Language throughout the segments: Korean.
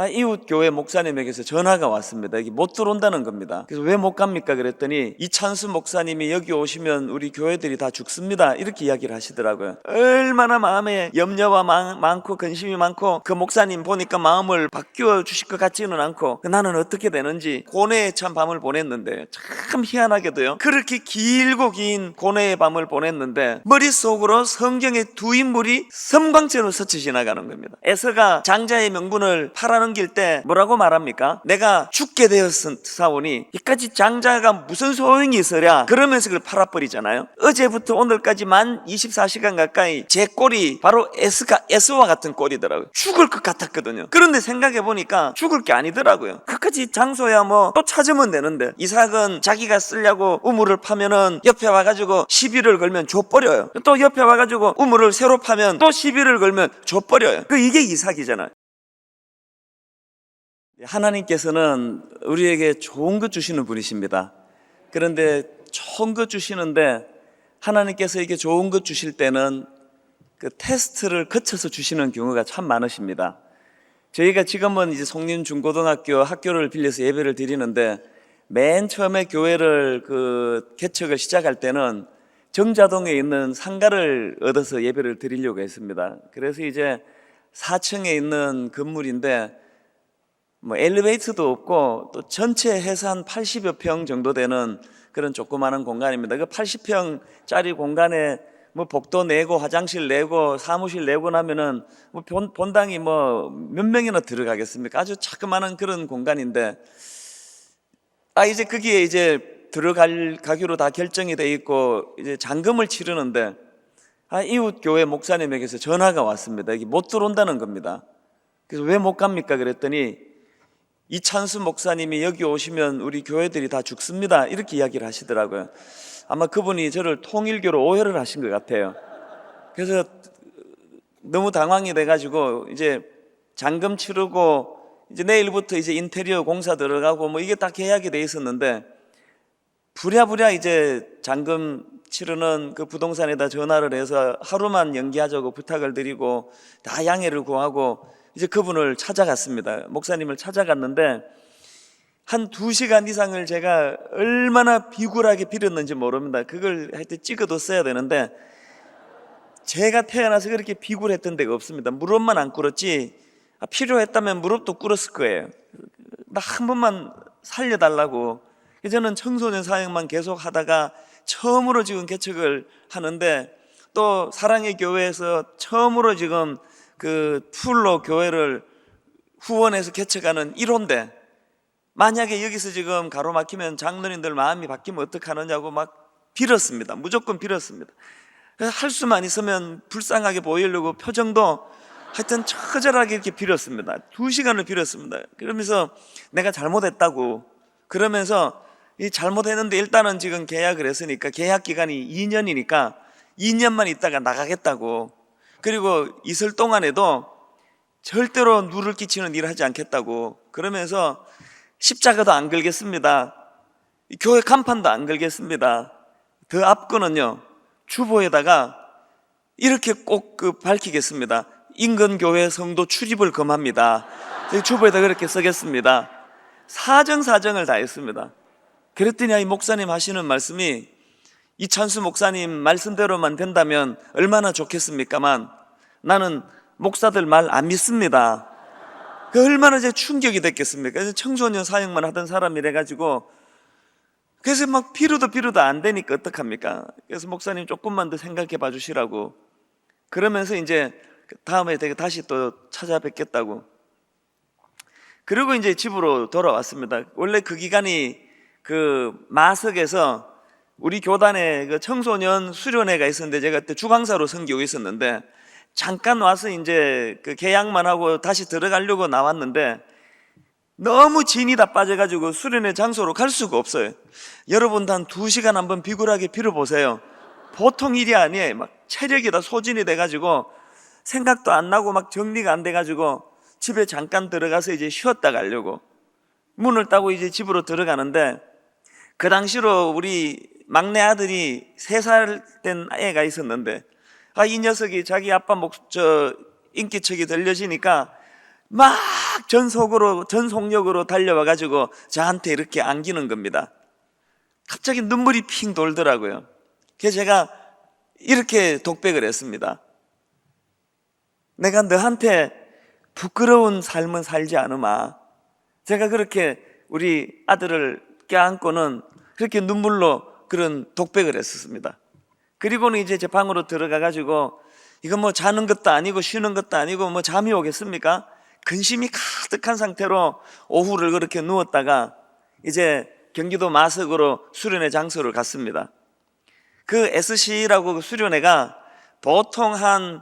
이웃 교회 목사님에게서 전화가 왔습니다. 여기 못 들어온다는 겁니다. 그래서 왜 못 갑니까? 그랬더니 이찬수 목사님이 여기 오시면 우리 교회들이 다 죽습니다, 이렇게 이야기를 하시더라고요. 얼마나 마음에 염려가 많고 근심이 많고, 그 목사님 보니까 마음을 바뀌어 주실 것 같지는 않고, 나는 어떻게 되는지 고뇌의 참 밤을 보냈는데, 참 희한하게도요, 그렇게 길고 긴 고뇌의 밤을 보냈는데 머릿속으로 성경의 두 인물이 섬광처럼 스쳐 지나가는 겁니다. 에서가 장자의 명분을 팔아넘길 때 뭐라고 말합니까? 내가 죽게 되었사오니 이까지 장자가 무슨 소용이 있으랴, 그러면서 그걸 팔아버리잖아요. 어제부터 오늘까지 만 24시간 가까이 제 꼴이 바로 에스와 같은 꼴이더라고요. 죽을 것 같았거든요. 그런데 생각해보니까 죽을 게 아니더라고요. 그까지 장소야 뭐 또 찾으면 되는데, 이삭은 자기가 쓰려고 우물을 파면은 옆에 와가지고 시비를 걸면 줘버려요. 또 옆에 와가지고 우물을 새로 파면 또 시비를 걸면 줘버려요. 이게 이삭이잖아요. 하나님께서는 우리에게 좋은 것 주시는 분이십니다. 그런데 좋은 것 주시는데, 하나님께서 이게 좋은 것 주실 때는 그 테스트를 거쳐서 주시는 경우가 참 많으십니다. 저희가 지금은 이제 송림중고등학교 학교를 빌려서 예배를 드리는데, 맨 처음에 교회를 개척을 시작할 때는 정자동에 있는 상가를 얻어서 예배를 드리려고 했습니다. 그래서 이제 4층에 있는 건물인데 뭐 엘리베이터도 없고, 또 전체 해서 한 80여 평 정도 되는 그런 조그마한 공간입니다. 그 80평짜리 공간에 뭐 복도 내고 화장실 내고 사무실 내고 나면은 뭐 본당이 뭐 몇 명이나 들어가겠습니까? 아주 자그마한 그런 공간인데, 이제 거기에 이제 가기로 다 결정이 돼 있고 이제 잔금을 치르는데, 이웃 교회 목사님에게서 전화가 왔습니다. 여기 못 들어온다는 겁니다. 그래서 왜 못 갑니까? 그랬더니 이찬수 목사님이 여기 오시면 우리 교회들이 다 죽습니다, 이렇게 이야기를 하시더라고요. 아마 그분이 저를 통일교로 오해를 하신 것 같아요. 그래서 너무 당황이 돼가지고 이제 잔금 치르고 이제 내일부터 이제 인테리어 공사 들어가고 뭐 이게 다 계약이 돼 있었는데, 부랴부랴 이제 잔금 치르는 그 부동산에다 전화를 해서 하루만 연기하자고 부탁을 드리고 다 양해를 구하고 이제 그분을 찾아갔습니다. 목사님을 찾아갔는데 한 2시간 이상을 제가 얼마나 비굴하게 빌었는지 모릅니다. 그걸 하여튼 찍어뒀어야 되는데, 제가 태어나서 그렇게 비굴했던 데가 없습니다. 무릎만 안 꿇었지 필요했다면 무릎도 꿇었을 거예요. 나 한 번만 살려달라고. 저는 청소년 사역만 계속 하다가 처음으로 지금 개척을 하는데, 또 사랑의 교회에서 처음으로 지금 그 풀로 교회를 후원해서 개척하는 1호인데, 만약에 여기서 지금 가로막히면 장로님들 마음이 바뀌면 어떡하느냐고 막 빌었습니다. 무조건 빌었습니다. 그래서 할 수만 있으면 불쌍하게 보이려고 표정도 하여튼 처절하게 이렇게 빌었습니다. 2시간을 빌었습니다. 그러면서 내가 잘못했다고, 그러면서 이 잘못했는데 일단은 지금 계약을 했으니까 계약 기간이 2년이니까 2년만 있다가 나가겠다고, 그리고 있을 동안에도 절대로 누를 끼치는 일을 하지 않겠다고, 그러면서 십자가도 안 걸겠습니다, 교회 간판도 안 걸겠습니다, 더 앞거는요 주보에다가 이렇게 꼭 밝히겠습니다. 인근교회 성도 출입을 금합니다. 주보에다 그렇게 쓰겠습니다. 사정사정을 다 했습니다. 그랬더니 이 목사님 하시는 말씀이, 이찬수 목사님 말씀대로만 된다면 얼마나 좋겠습니까만 나는 목사들 말 안 믿습니다. 얼마나 제 충격이 됐겠습니까? 그래서 청소년 사역만 하던 사람이래 가지고, 그래서 막 빌어도 안 되니까 어떡합니까? 그래서 목사님 조금만 더 생각해 봐 주시라고, 그러면서 이제 다음에 다시 또 찾아뵙겠다고, 그리고 이제 집으로 돌아왔습니다. 원래 그 기간이 그 마석에서 우리 교단에 그 청소년 수련회가 있었는데, 제가 그때 주강사로 섬기고 있었는데 잠깐 와서 이제 그 계약만 하고 다시 들어가려고 나왔는데, 너무 진이 다 빠져가지고 수련회 장소로 갈 수가 없어요. 여러분도 한 2시간 한번 비굴하게 빌어보세요. 보통 일이 아니에요. 막 체력이 다 소진이 돼가지고 생각도 안 나고 막 정리가 안 돼가지고 집에 잠깐 들어가서 이제 쉬었다 가려고 문을 따고 이제 집으로 들어가는데, 그 당시로 우리 막내 아들이 3살 된 애가 있었는데, 이 녀석이 자기 아빠 인기척이 들려지니까 막 전속력으로 달려와 가지고 저한테 이렇게 안기는 겁니다. 갑자기 눈물이 핑 돌더라고요. 그래서 제가 이렇게 독백을 했습니다. 내가 너한테 부끄러운 삶은 살지 않으마. 제가 그렇게 우리 아들을 껴안고는 그렇게 눈물로 그런 독백을 했었습니다. 그리고는 이제 제 방으로 들어가 가지고 이거 뭐 자는 것도 아니고 쉬는 것도 아니고 뭐 잠이 오겠습니까? 근심이 가득한 상태로 오후를 그렇게 누웠다가 이제 경기도 마석으로 수련회 장소를 갔습니다. 그 SC라고 그 수련회가 보통 한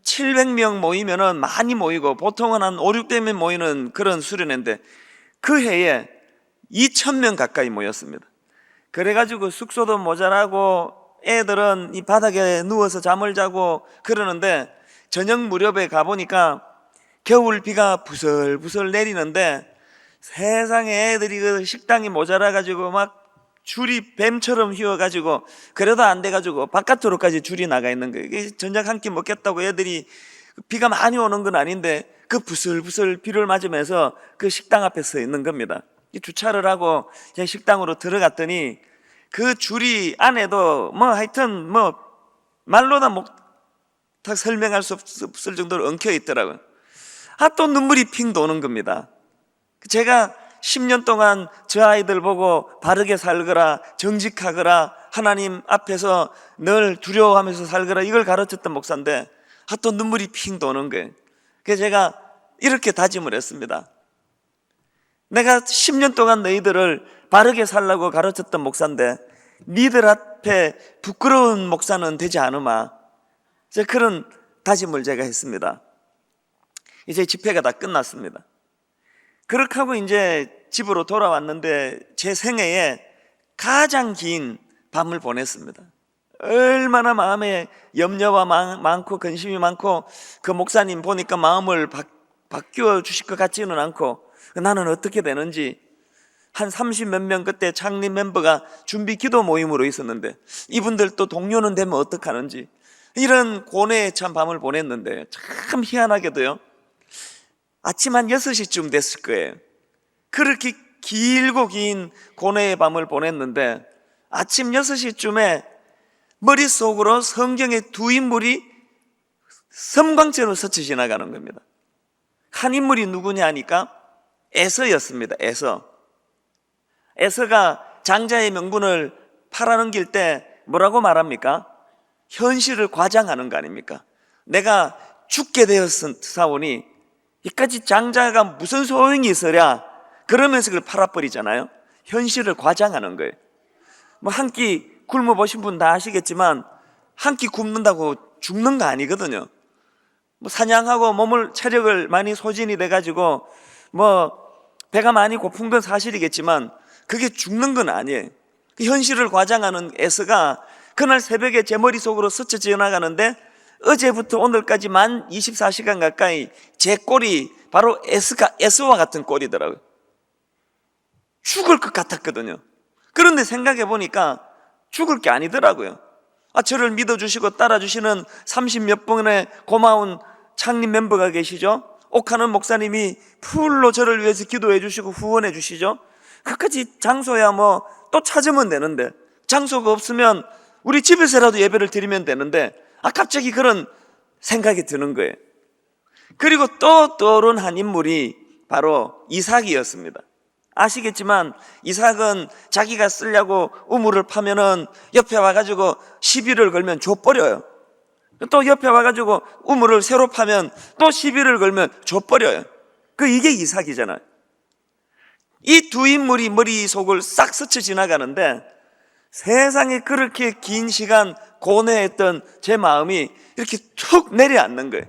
700명 모이면은 많이 모이고 보통은 한 5, 600명 모이는 그런 수련회인데 그 해에 2,000명 가까이 모였습니다. 그래가지고 숙소도 모자라고 애들은 이 바닥에 누워서 잠을 자고 그러는데 저녁 무렵에 가보니까 겨울 비가 부슬부슬 내리는데 세상에 애들이 그 식당이 모자라가지고 막 줄이 뱀처럼 휘어가지고 그래도 안 돼가지고 바깥으로까지 줄이 나가 있는 거예요. 저녁 한 끼 먹겠다고 애들이 비가 많이 오는 건 아닌데 그 부슬부슬 비를 맞으면서 그 식당 앞에 서 있는 겁니다. 주차를 하고 식당으로 들어갔더니 그 줄이 안에도 뭐 하여튼 뭐 말로나 다 설명할 수 없을 정도로 엉켜 있더라고요. 또 눈물이 핑 도는 겁니다. 제가 10년 동안 저 아이들 보고 바르게 살거라, 정직하거라, 하나님 앞에서 늘 두려워하면서 살거라 이걸 가르쳤던 목사인데 또 눈물이 핑 도는 거예요. 그래서 제가 이렇게 다짐을 했습니다. 내가 10년 동안 너희들을 바르게 살라고 가르쳤던 목사인데 니들 앞에 부끄러운 목사는 되지 않으마. 그런 다짐을 제가 했습니다. 이제 집회가 다 끝났습니다. 그렇게 하고 이제 집으로 돌아왔는데 제 생애에 가장 긴 밤을 보냈습니다. 얼마나 마음에 염려가 많고 근심이 많고 그 목사님 보니까 마음을 바뀌어 주실 것 같지는 않고 나는 어떻게 되는지 한 30몇 명 그때 창립 멤버가 준비 기도 모임으로 있었는데 이분들 또 동료는 되면 어떡하는지 이런 고뇌에 참 밤을 보냈는데 참 희한하게도요 아침 한 6시쯤 됐을 거예요. 그렇게 길고 긴 고뇌의 밤을 보냈는데 아침 6시쯤에 머릿속으로 성경의 두 인물이 섬광처럼 스쳐 지나가는 겁니다. 한 인물이 누구냐 하니까 에서였습니다. 에서가 장자의 명분을 팔아넘길 때 뭐라고 말합니까? 현실을 과장하는 거 아닙니까? 내가 죽게 되었사오니 이까지 장자가 무슨 소용이 있으랴 그러면서 그걸 팔아버리잖아요. 현실을 과장하는 거예요. 뭐 한 끼 굶어보신 분 다 아시겠지만 한 끼 굶는다고 죽는 거 아니거든요. 뭐 사냥하고 체력을 많이 소진이 돼가지고 뭐 배가 많이 고픈 건 사실이겠지만 그게 죽는 건 아니에요. 그 현실을 과장하는 에서가 그날 새벽에 제 머릿속으로 스쳐 지나가는데 어제부터 오늘까지 만 24시간 가까이 제 꼴이 바로 에서와 같은 꼴이더라고요. 죽을 것 같았거든요. 그런데 생각해 보니까 죽을 게 아니더라고요. 저를 믿어주시고 따라주시는 30몇 분의 고마운 창립 멤버가 계시죠. 옥하는 목사님이 풀로 저를 위해서 기도해 주시고 후원해 주시죠. 그까지 장소야 뭐 또 찾으면 되는데 장소가 없으면 우리 집에서라도 예배를 드리면 되는데 갑자기 그런 생각이 드는 거예요. 그리고 또 떠오른 한 인물이 바로 이삭이었습니다. 아시겠지만 이삭은 자기가 쓰려고 우물을 파면은 옆에 와가지고 시비를 걸면 줘버려요. 또 옆에 와가지고 우물을 새로 파면 또 시비를 걸면 줘버려요. 이게 이삭이잖아요. 이 두 인물이 머릿속을 싹 스쳐 지나가는데 세상에 그렇게 긴 시간 고뇌했던 제 마음이 이렇게 툭 내려앉는 거예요.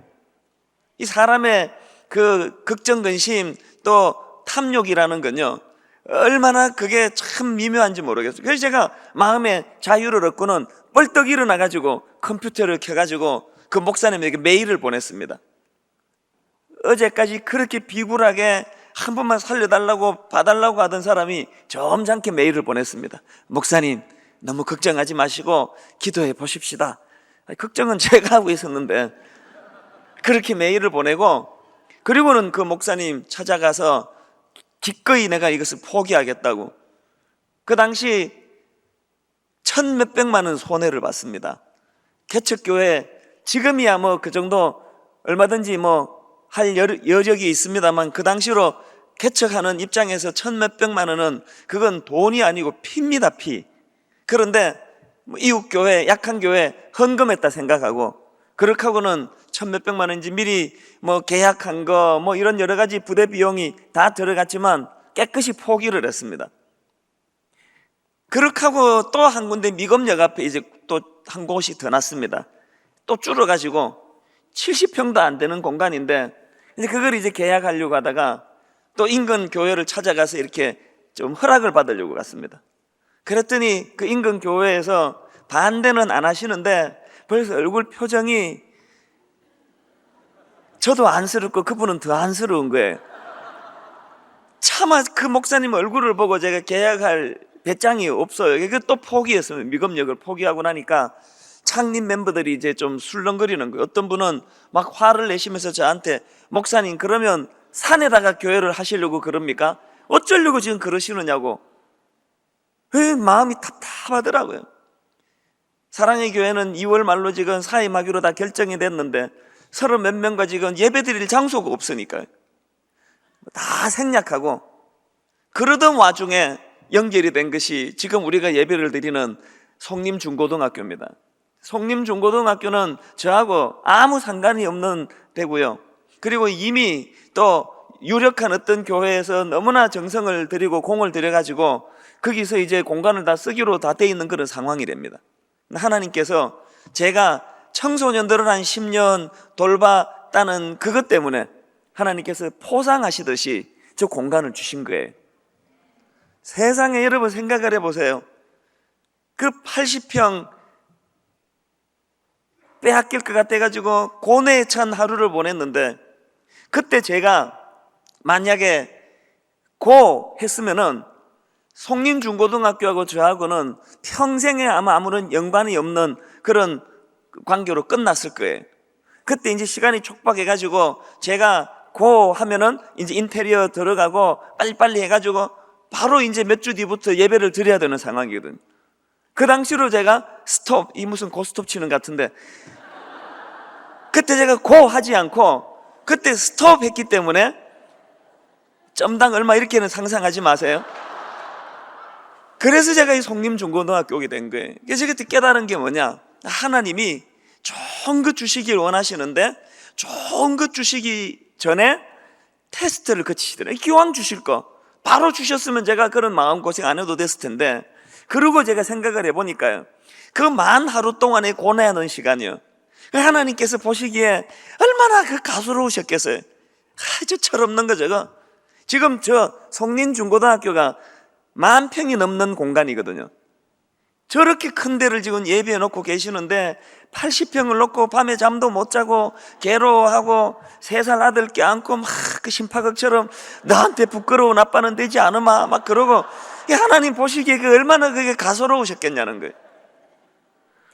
이 사람의 그 걱정, 근심 또 탐욕이라는 건요 얼마나 그게 참 미묘한지 모르겠어요. 그래서 제가 마음의 자유를 얻고는 벌떡 일어나가지고 컴퓨터를 켜가지고 그 목사님에게 메일을 보냈습니다. 어제까지 그렇게 비굴하게 한 번만 살려달라고 봐달라고 하던 사람이 점잖게 메일을 보냈습니다. 목사님 너무 걱정하지 마시고 기도해 보십시다. 걱정은 제가 하고 있었는데 그렇게 메일을 보내고 그리고는 그 목사님 찾아가서 기꺼이 내가 이것을 포기하겠다고. 그 당시 1,000몇백만 원 손해를 봤습니다. 개척교회 지금이야 뭐 그 정도 얼마든지 뭐 할 여력이 있습니다만 그 당시로 개척하는 입장에서 1,000몇백만 원은 그건 돈이 아니고 피입니다, 피. 그런데 뭐 이웃교회, 약한 교회 헌금했다 생각하고, 그렇게 하고는 1,000몇백만 원인지 미리 뭐 계약한 거 뭐 이런 여러 가지 부대 비용이 다 들어갔지만 깨끗이 포기를 했습니다. 그렇게 하고 또 한 군데 미검역 앞에 이제 또 한 곳이 더 났습니다. 또 줄어가지고 70평도 안 되는 공간인데 이제 그걸 이제 계약하려고 하다가 또 인근 교회를 찾아가서 이렇게 좀 허락을 받으려고 갔습니다. 그랬더니 그 인근 교회에서 반대는 안 하시는데 벌써 얼굴 표정이 저도 안쓰럽고 그분은 더 안쓰러운 거예요. 차마 그 목사님 얼굴을 보고 제가 계약할 배짱이 없어요. 이게 또 포기했어요. 미검역을 포기하고 나니까 창립 멤버들이 이제 좀 술렁거리는 거예요. 어떤 분은 막 화를 내시면서 저한테 목사님 그러면 산에다가 교회를 하시려고 그럽니까? 어쩌려고 지금 그러시느냐고. 마음이 답답하더라고요. 사랑의 교회는 2월 말로 지금 사임하기로 다 결정이 됐는데 30몇 명과 지금 예배드릴 장소가 없으니까요. 다 생략하고 그러던 와중에 연결이 된 것이 지금 우리가 예배를 드리는 송림중고등학교입니다. 송림중고등학교는 저하고 아무 상관이 없는 데고요. 그리고 이미 또 유력한 어떤 교회에서 너무나 정성을 들이고 공을 들여가지고 거기서 이제 공간을 다 쓰기로 다 돼 있는 그런 상황이 됩니다. 하나님께서 제가 청소년들을 한 10년 돌봤다는 그것 때문에 하나님께서 포상하시듯이 저 공간을 주신 거예요. 세상에 여러분 생각을 해보세요. 그 80평 빼앗길 것 같아가지고 고뇌에 찬 하루를 보냈는데, 그때 제가 만약에 고 했으면은 송림중고등학교하고 저하고는 평생에 아마 아무런 연관이 없는 그런 관계로 끝났을 거예요. 그때 이제 시간이 촉박해가지고 제가 고 하면은 이제 인테리어 들어가고 빨리빨리 해가지고 바로 이제 몇 주 뒤부터 예배를 드려야 되는 상황이거든요. 그 당시로 제가 스톱, 이 무슨 고스톱 치는 것 같은데, 그때 제가 고 하지 않고 그때 스톱 했기 때문에 점당 얼마 이렇게는 상상하지 마세요. 그래서 제가 이 송림중고등학교 오게 된 거예요. 그래서 그때 깨달은 게 뭐냐, 하나님이 좋은 것 주시길 원하시는데 좋은 것 주시기 전에 테스트를 거치시더래요. 기왕 주실 거 바로 주셨으면 제가 그런 마음고생 안 해도 됐을 텐데, 그러고 제가 생각을 해보니까요, 그 만 하루 동안의 고뇌하는 시간이요, 하나님께서 보시기에 얼마나 그 가소로우셨겠어요. 저 철없는 거 저거. 지금 저 송림중고등학교가 10,000평이 넘는 공간이거든요. 저렇게 큰 데를 지금 예비해 놓고 계시는데 80평을 놓고 밤에 잠도 못 자고 괴로워하고 3살 아들 껴안고 막 그 심파극처럼 너한테 부끄러운 아빠는 되지 않으마 막 그러고, 하나님 보시기에 그 얼마나 그게 가소로우셨겠냐는 거예요.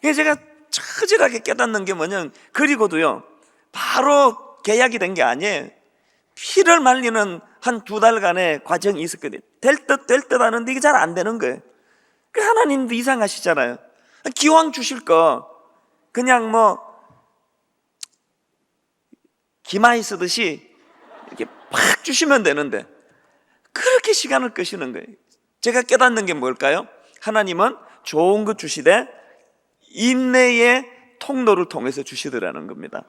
그래서 제가 처절하게 깨닫는 게 뭐냐면, 그리고도요 바로 계약이 된 게 아니에요. 피를 말리는 한 2달간의 과정이 있었거든요. 될 듯 하는데 이게 잘 안 되는 거예요. 하나님도 이상하시잖아요. 기왕 주실 거 그냥 뭐 기마이 쓰듯이 이렇게 팍 주시면 되는데 그렇게 시간을 끄시는 거예요. 제가 깨닫는 게 뭘까요? 하나님은 좋은 것 주시되 인내의 통로를 통해서 주시더라는 겁니다.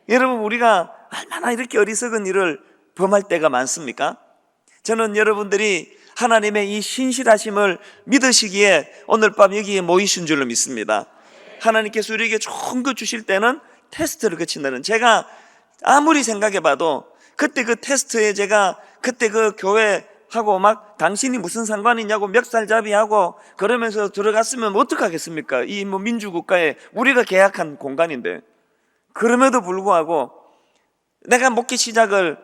여러분, 우리가 얼마나 이렇게 어리석은 일을 범할 때가 많습니까? 저는 여러분들이 하나님의 이 신실하심을 믿으시기에 오늘 밤 여기에 모이신 줄로 믿습니다. 하나님께서 우리에게 좋은 거 주실 때는 테스트를 거친다는, 제가 아무리 생각해봐도 그때 그 테스트에 제가 그때 그 교회하고 막 당신이 무슨 상관이냐고 멱살잡이하고 그러면서 들어갔으면 어떡하겠습니까? 이 뭐 민주국가에 우리가 계약한 공간인데. 그럼에도 불구하고 내가 목회 시작을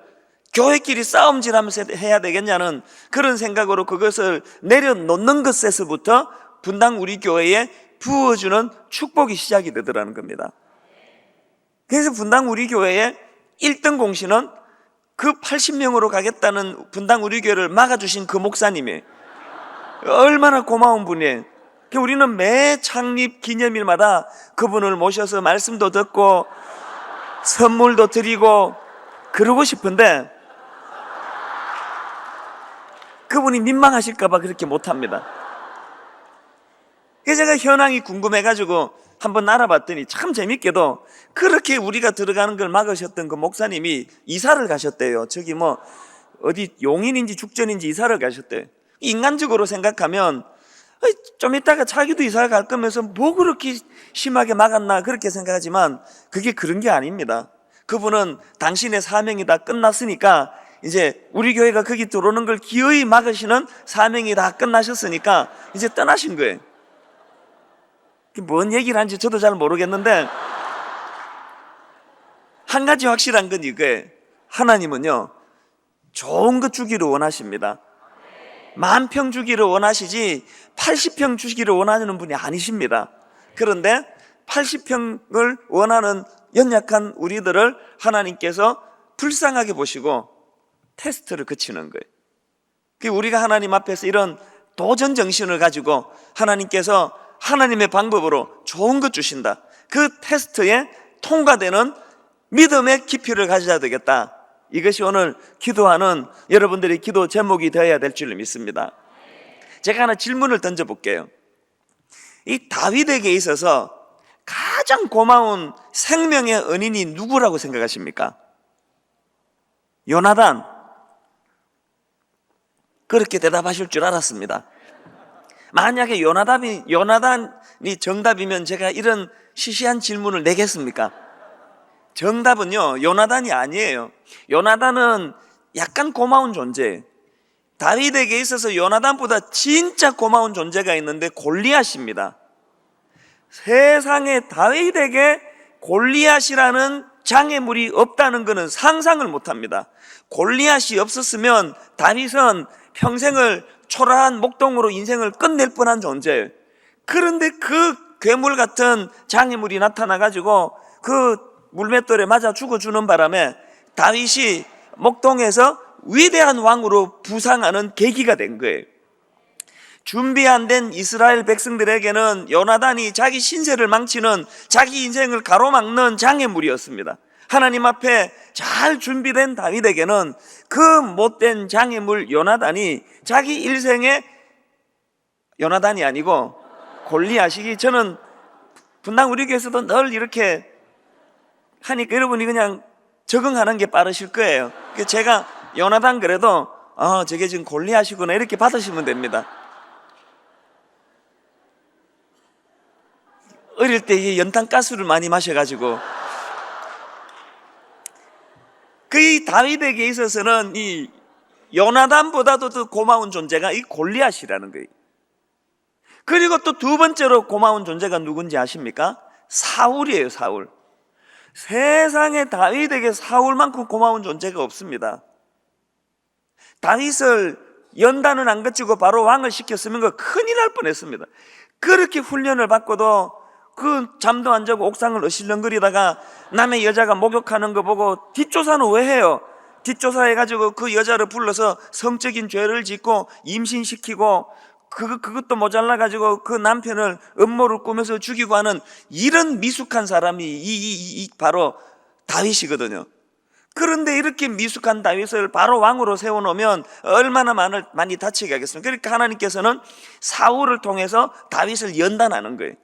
교회끼리 싸움질하면서 해야 되겠냐는 그런 생각으로 그것을 내려놓는 것에서부터 분당 우리 교회에 부어주는 축복이 시작이 되더라는 겁니다. 그래서 분당 우리 교회의 1등 공신은 그 80명으로 가겠다는 분당 우리 교회를 막아주신 그 목사님이 얼마나 고마운 분이에요. 우리는 매 창립 기념일마다 그분을 모셔서 말씀도 듣고 선물도 드리고 그러고 싶은데 그분이 민망하실까봐 그렇게 못합니다. 그래서 제가 현황이 궁금해가지고 한번 알아봤더니 참 재밌게도 그렇게 우리가 들어가는 걸 막으셨던 그 목사님이 이사를 가셨대요. 저기 뭐 어디 용인인지 죽전인지 이사를 가셨대요. 인간적으로 생각하면 좀 이따가 자기도 이사 갈 거면서 뭐 그렇게 심하게 막았나 그렇게 생각하지만 그게 그런 게 아닙니다. 그분은 당신의 사명이 다 끝났으니까 이제 우리 교회가 거기 들어오는 걸 기어이 막으시는 사명이 다 끝나셨으니까 이제 떠나신 거예요. 뭔 얘기를 하는지 저도 잘 모르겠는데 한 가지 확실한 건 이거예요. 하나님은요 좋은 것 주기를 원하십니다. 10,000평 주기를 원하시지 80평 주기를 원하는 분이 아니십니다. 그런데 80평을 원하는 연약한 우리들을 하나님께서 불쌍하게 보시고 테스트를 거치는 거예요. 우리가 하나님 앞에서 이런 도전 정신을 가지고 하나님께서 하나님의 방법으로 좋은 것 주신다. 그 테스트에 통과되는 믿음의 깊이를 가져야 되겠다. 이것이 오늘 기도하는 여러분들의 기도 제목이 되어야 될 줄로 믿습니다. 제가 하나 질문을 던져볼게요. 이 다윗에게 있어서 가장 고마운 생명의 은인이 누구라고 생각하십니까? 요나단. 그렇게 대답하실 줄 알았습니다. 만약에 요나단이 정답이면 제가 이런 시시한 질문을 내겠습니까? 정답은요 요나단이 아니에요. 요나단은 약간 고마운 존재예요. 다윗에게 있어서 요나단보다 진짜 고마운 존재가 있는데 골리앗입니다. 세상에 다윗에게 골리앗이라는 장애물이 없다는 것은 상상을 못합니다. 골리앗이 없었으면 다윗은 평생을 초라한 목동으로 인생을 끝낼 뻔한 존재예요. 그런데 그 괴물 같은 장애물이 나타나가지고 그 물맷돌에 맞아 죽어주는 바람에 다윗이 목동에서 위대한 왕으로 부상하는 계기가 된 거예요. 준비 안 된 이스라엘 백성들에게는 요나단이 자기 신세를 망치는, 자기 인생을 가로막는 장애물이었습니다. 하나님 앞에 잘 준비된 다윗에게는 그 못된 장애물 요나단이 자기 일생에, 요나단이 아니고 골리앗이, 저는 분당 우리 교회에서도 늘 이렇게 하니까 여러분이 그냥 적응하는 게 빠르실 거예요. 제가 요나단 그래도 저게 지금 골리앗이구나 이렇게 받으시면 됩니다. 어릴 때 연탄가스를 많이 마셔가지고 그 다윗에게 있어서는 이 요나단보다도 더 고마운 존재가 이 골리앗이라는 거예요. 그리고 또 두 번째로 고마운 존재가 누군지 아십니까? 사울이에요. 사울. 세상에 다윗에게 사울만큼 고마운 존재가 없습니다. 다윗을 연단은 안 거치고 바로 왕을 시켰으면 그 큰일 날 뻔했습니다. 그렇게 훈련을 받고도 그 잠도 안 자고 옥상을 어실렁거리다가 남의 여자가 목욕하는 거 보고 뒷조사는 왜 해요? 뒷조사해가지고 그 여자를 불러서 성적인 죄를 짓고 임신시키고 그것도 모자라가지고 그 남편을 음모를 꾸며서 죽이고 하는 이런 미숙한 사람이 바로 다윗이거든요. 그런데 이렇게 미숙한 다윗을 바로 왕으로 세워놓으면 얼마나 많이 다치게 하겠습니까? 그러니까 하나님께서는 사울을 통해서 다윗을 연단하는 거예요.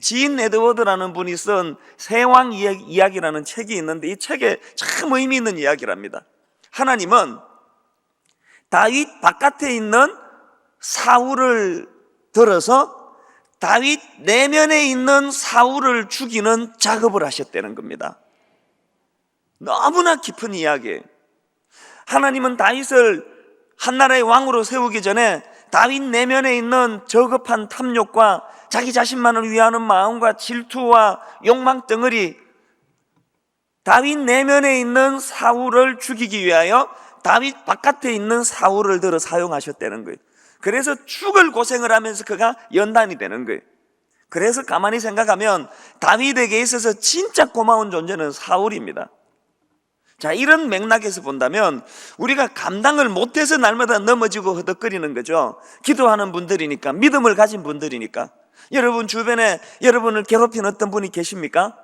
지인 에드워드라는 분이 쓴 세왕 이야기라는 책이 있는데 이 책에 참 의미 있는 이야기랍니다. 하나님은 다윗 바깥에 있는 사울을 들어서 다윗 내면에 있는 사울을 죽이는 작업을 하셨다는 겁니다. 너무나 깊은 이야기예요. 하나님은 다윗을 한나라의 왕으로 세우기 전에 다윗 내면에 있는 저급한 탐욕과 자기 자신만을 위하는 마음과 질투와 욕망 덩어리, 다윗 내면에 있는 사울을 죽이기 위하여 다윗 바깥에 있는 사울을 들어 사용하셨다는 거예요. 그래서 죽을 고생을 하면서 그가 연단이 되는 거예요. 그래서 가만히 생각하면 다윗에게 있어서 진짜 고마운 존재는 사울입니다. 자, 이런 맥락에서 본다면 우리가 감당을 못해서 날마다 넘어지고 허덕거리는 거죠. 기도하는 분들이니까, 믿음을 가진 분들이니까. 여러분 주변에 여러분을 괴롭힌 어떤 분이 계십니까?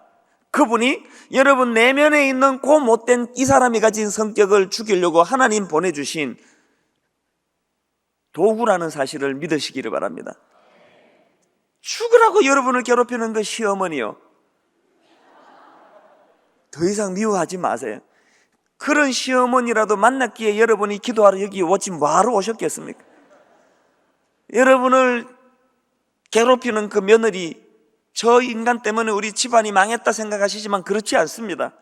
그분이 여러분 내면에 있는 그 못된 이 사람이 가진 성격을 죽이려고 하나님 보내주신 도구라는 사실을 믿으시기를 바랍니다. 죽으라고 여러분을 괴롭히는 그 시어머니요, 더 이상 미워하지 마세요. 그런 시어머니라도 만났기에 여러분이 기도하러 여기 오지 뭐하러 오셨겠습니까? 여러분을 괴롭히는 그 며느리, 저 인간 때문에 우리 집안이 망했다 생각하시지만 그렇지 않습니다.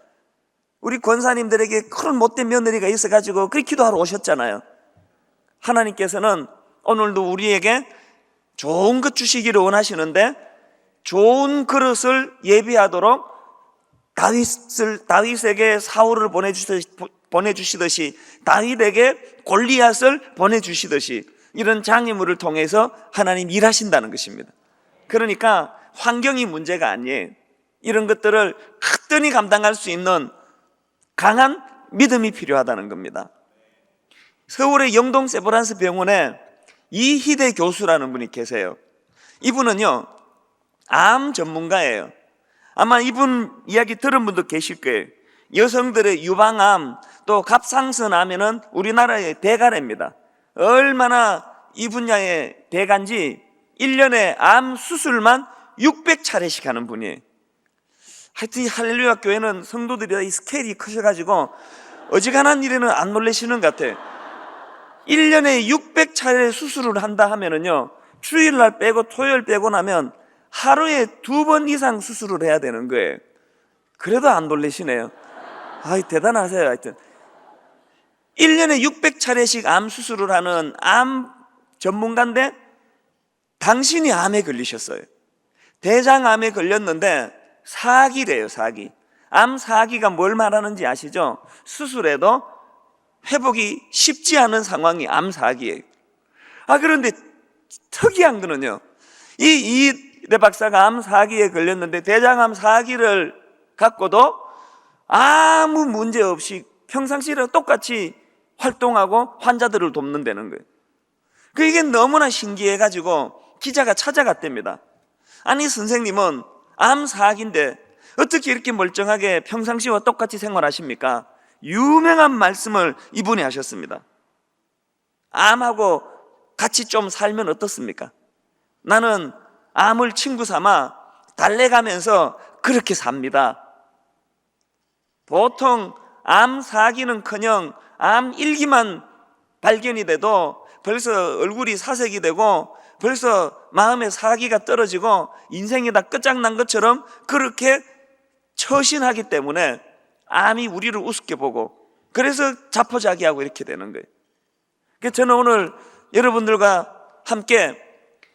우리 권사님들에게 그런 못된 며느리가 있어가지고 그렇게 기도하러 오셨잖아요. 하나님께서는 오늘도 우리에게 좋은 것 주시기를 원하시는데, 좋은 그릇을 예비하도록 다윗에게 사울을 보내주시듯이 다윗에게 골리앗을 보내주시듯이 이런 장애물을 통해서 하나님 일하신다는 것입니다. 그러니까 환경이 문제가 아니에요. 이런 것들을 크더니 감당할 수 있는 강한 믿음이 필요하다는 겁니다. 서울의 영동 세브란스 병원에 이희대 교수라는 분이 계세요. 이분은요, 암 전문가예요. 아마 이분 이야기 들은 분도 계실 거예요. 여성들의 유방암, 또 갑상선암에는 우리나라의 대가래입니다. 얼마나 이 분야의 대가인지 1년에 암 수술만 600차례씩 하는 분이에요. 하여튼 이 할렐루야 교회는 성도들이 이 스케일이 크셔가지고 어지간한 일에는 안 놀라시는 것 같아요. 1년에 600차례 수술을 한다 하면은요, 주일날 빼고 토요일 빼고 나면 하루에 2번 이상 수술을 해야 되는 거예요. 그래도 안 놀라시네요. 아이, 대단하세요. 하여튼 1년에 600차례씩 암 수술을 하는 암 전문가인데 당신이 암에 걸리셨어요. 대장암에 걸렸는데 사기래요, 사기. 암 사기가 뭘 말하는지 아시죠? 수술해도 회복이 쉽지 않은 상황이 암 사기예요. 그런데 특이한 거는요, 이대 박사가 암 사기에 걸렸는데 대장암 사기를 갖고도 아무 문제 없이 평상시랑 똑같이 활동하고 환자들을 돕는다는 거예요. 이게 너무나 신기해가지고 기자가 찾아갔답니다. 아니, 선생님은 암 사기인데 어떻게 이렇게 멀쩡하게 평상시와 똑같이 생활하십니까? 유명한 말씀을 이분이 하셨습니다. 암하고 같이 좀 살면 어떻습니까? 나는 암을 친구 삼아 달래가면서 그렇게 삽니다. 보통 암 사기는커녕 암 일기만 발견이 돼도 벌써 얼굴이 사색이 되고 벌써 마음의 사기가 떨어지고 인생이 다 끝장난 것처럼 그렇게 처신하기 때문에 암이 우리를 우습게 보고, 그래서 자포자기하고 이렇게 되는 거예요. 그래서 저는 오늘 여러분들과 함께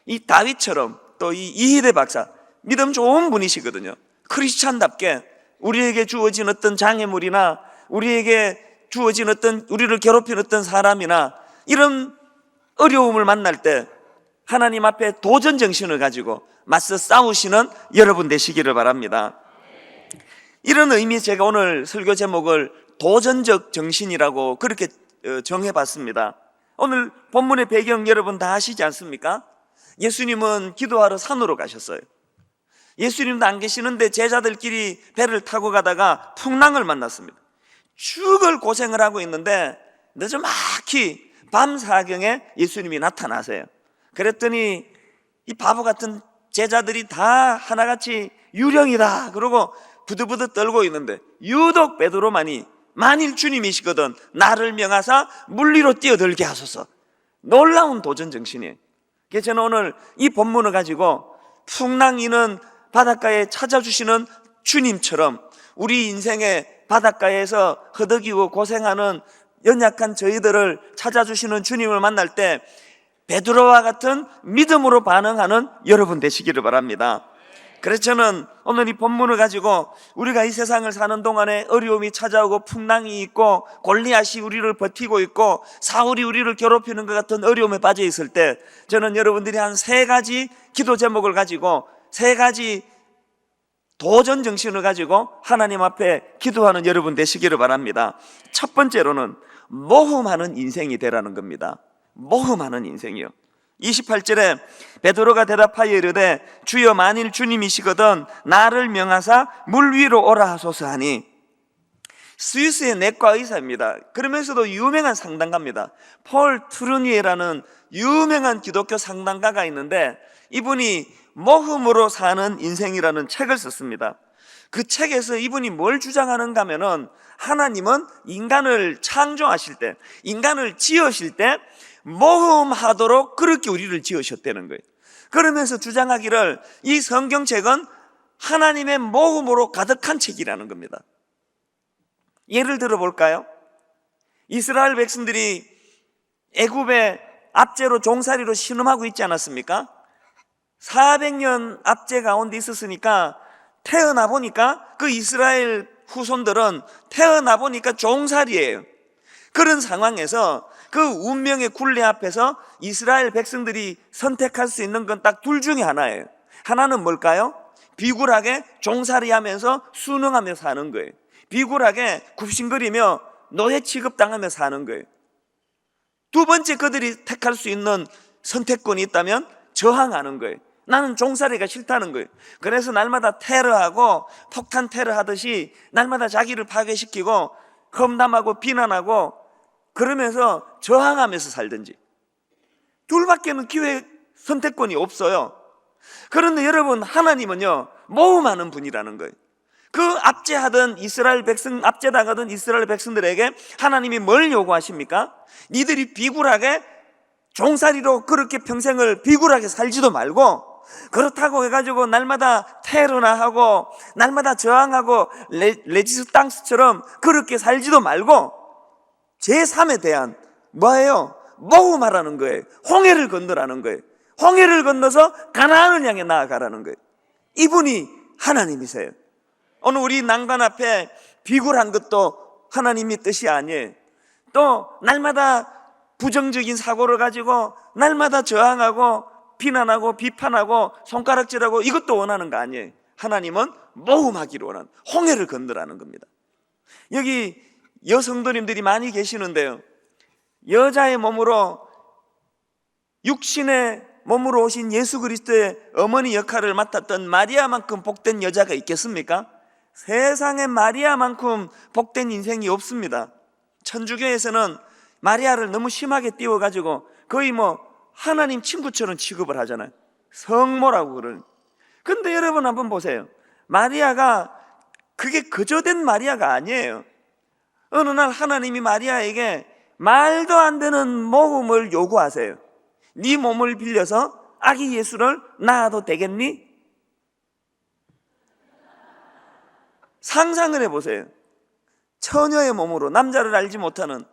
이 다윗처럼 또 이 이희대 박사, 믿음 좋은 분이시거든요. 크리스찬답게 우리에게 주어진 어떤 장애물이나 우리에게 주어진 어떤 우리를 괴롭힌 어떤 사람이나 이런 어려움을 만날 때 하나님 앞에 도전 정신을 가지고 맞서 싸우시는 여러분 되시기를 바랍니다. 이런 의미에서 제가 오늘 설교 제목을 도전적 정신이라고 그렇게 정해봤습니다. 오늘 본문의 배경 여러분 다 아시지 않습니까? 예수님은 기도하러 산으로 가셨어요. 예수님도 안 계시는데 제자들끼리 배를 타고 가다가 풍랑을 만났습니다. 죽을 고생을 하고 있는데 늦어막히 밤 사경에 예수님이 나타나세요. 그랬더니 이 바보 같은 제자들이 다 하나같이 유령이다 그러고 부들부들 떨고 있는데 유독 베드로만이 만일 주님이시거든 나를 명하사 물 위로 뛰어들게 하소서. 놀라운 도전 정신이에요. 그래서 저는 오늘 이 본문을 가지고 풍랑이는 바닷가에 찾아주시는 주님처럼 우리 인생의 바닷가에서 허덕이고 고생하는 연약한 저희들을 찾아주시는 주님을 만날 때 베드로와 같은 믿음으로 반응하는 여러분 되시기를 바랍니다. 그래서 저는 오늘 이 본문을 가지고 우리가 이 세상을 사는 동안에 어려움이 찾아오고 풍랑이 있고 골리앗이 우리를 버티고 있고 사울이 우리를 괴롭히는 것 같은 어려움에 빠져 있을 때 저는 여러분들이 한 3가지 기도 제목을 가지고 3가지 도전 정신을 가지고 하나님 앞에 기도하는 여러분 되시기를 바랍니다. 첫 번째로는 모험하는 인생이 되라는 겁니다. 모험하는 인생이요. 28절에 베드로가 대답하여 이르되 주여 만일 주님이시거든 나를 명하사 물 위로 오라 하소서 하니, 스위스의 내과 의사입니다. 그러면서도 유명한 상담가입니다. 폴 트루니에라는 유명한 기독교 상담가가 있는데, 이분이 모험으로 사는 인생이라는 책을 썼습니다. 그 책에서 이분이 뭘 주장하는가 하면은, 하나님은 인간을 창조하실 때, 인간을 지으실 때 모험하도록 그렇게 우리를 지으셨다는 거예요. 그러면서 주장하기를 이 성경책은 하나님의 모험으로 가득한 책이라는 겁니다. 예를 들어 볼까요? 이스라엘 백성들이 애굽의 압제로 종살이로 신음하고 있지 않았습니까? 400년 압제 가운데 있었으니까 태어나 보니까 그 이스라엘 후손들은 태어나 보니까 종살이에요. 그런 상황에서 그 운명의 굴레 앞에서 이스라엘 백성들이 선택할 수 있는 건 딱 둘 중에 하나예요. 하나는 뭘까요? 비굴하게 종살이하면서 순응하며 사는 거예요. 비굴하게 굽신거리며 노예 취급당하며 사는 거예요. 두 번째, 그들이 택할 수 있는 선택권이 있다면 저항하는 거예요. 나는 종살이가 싫다는 거예요. 그래서 날마다 테러하고 폭탄 테러하듯이 날마다 자기를 파괴시키고 험담하고 비난하고 그러면서 저항하면서 살든지, 둘밖에는 기회 선택권이 없어요. 그런데 여러분, 하나님은요 모험하는 분이라는 거예요. 그 압제하던 이스라엘 백성, 압제당하던 이스라엘 백성들에게 하나님이 뭘 요구하십니까? 니들이 비굴하게 종살이로 그렇게 평생을 비굴하게 살지도 말고, 그렇다고 해가지고 날마다 테러나 하고 날마다 저항하고 레지스탕스처럼 그렇게 살지도 말고, 제3에 대한 뭐예요? 모험하라는 거예요. 홍해를 건너라는 거예요. 홍해를 건너서 가나안을 향해 나아가라는 거예요. 이분이 하나님이세요. 오늘 우리 난관 앞에 비굴한 것도 하나님의 뜻이 아니에요. 또 날마다 부정적인 사고를 가지고 날마다 저항하고 비난하고 비판하고 손가락질하고 이것도 원하는 거 아니에요. 하나님은 모험하기를 원하는, 홍해를 건너라는 겁니다. 여기 여성도님들이 많이 계시는데요, 여자의 몸으로, 육신의 몸으로 오신 예수 그리스도의 어머니 역할을 맡았던 마리아만큼 복된 여자가 있겠습니까? 세상에 마리아만큼 복된 인생이 없습니다. 천주교에서는 마리아를 너무 심하게 띄워가지고 거의 하나님 친구처럼 취급을 하잖아요. 성모라고 그러는. 근데 여러분 한번 보세요. 마리아가 그게 거저된 마리아가 아니에요. 어느 날 하나님이 마리아에게 말도 안 되는 모험을 요구하세요. 네 몸을 빌려서 아기 예수를 낳아도 되겠니? 상상을 해보세요. 처녀의 몸으로, 남자를 알지 못하는,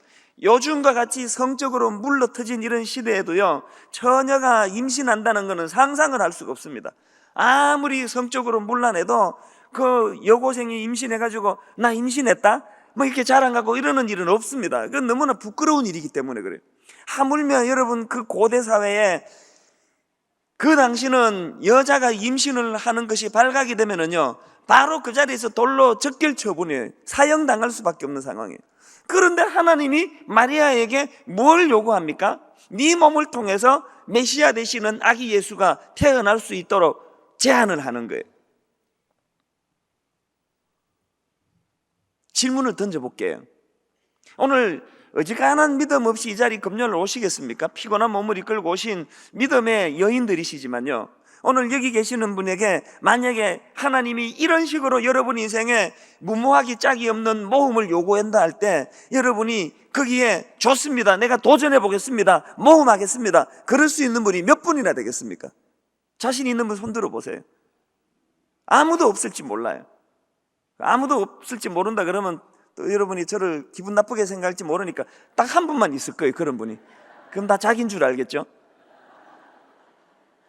요즘과 같이 성적으로 물러터진 이런 시대에도요, 처녀가 임신한다는 것은 상상을 할 수가 없습니다. 아무리 성적으로 물러내도 그 여고생이 임신해가지고 나 임신했다? 이렇게 자랑하고 이러는 일은 없습니다. 그건 너무나 부끄러운 일이기 때문에 그래요. 하물며 여러분, 그 고대 사회에 그 당시는 여자가 임신을 하는 것이 발각이 되면은요, 바로 그 자리에서 돌로 적결 처분이에요. 사형당할 수밖에 없는 상황이에요. 그런데 하나님이 마리아에게 뭘 요구합니까? 네 몸을 통해서 메시아 되시는 아기 예수가 태어날 수 있도록 제안을 하는 거예요. 질문을 던져볼게요. 오늘 어지간한 믿음 없이 이 자리 금요일 오시겠습니까? 피곤한 몸을 이끌고 오신 믿음의 여인들이시지만요, 오늘 여기 계시는 분에게 만약에 하나님이 이런 식으로 여러분 인생에 무모하기 짝이 없는 모험을 요구한다 할 때, 여러분이 거기에 좋습니다, 내가 도전해 보겠습니다, 모험하겠습니다, 그럴 수 있는 분이 몇 분이나 되겠습니까? 자신 있는 분 손 들어 보세요. 아무도 없을지 몰라요. 아무도 없을지 모른다 그러면 또 여러분이 저를 기분 나쁘게 생각할지 모르니까 딱 한 분만 있을 거예요, 그런 분이. 그럼 다 자기인 줄 알겠죠?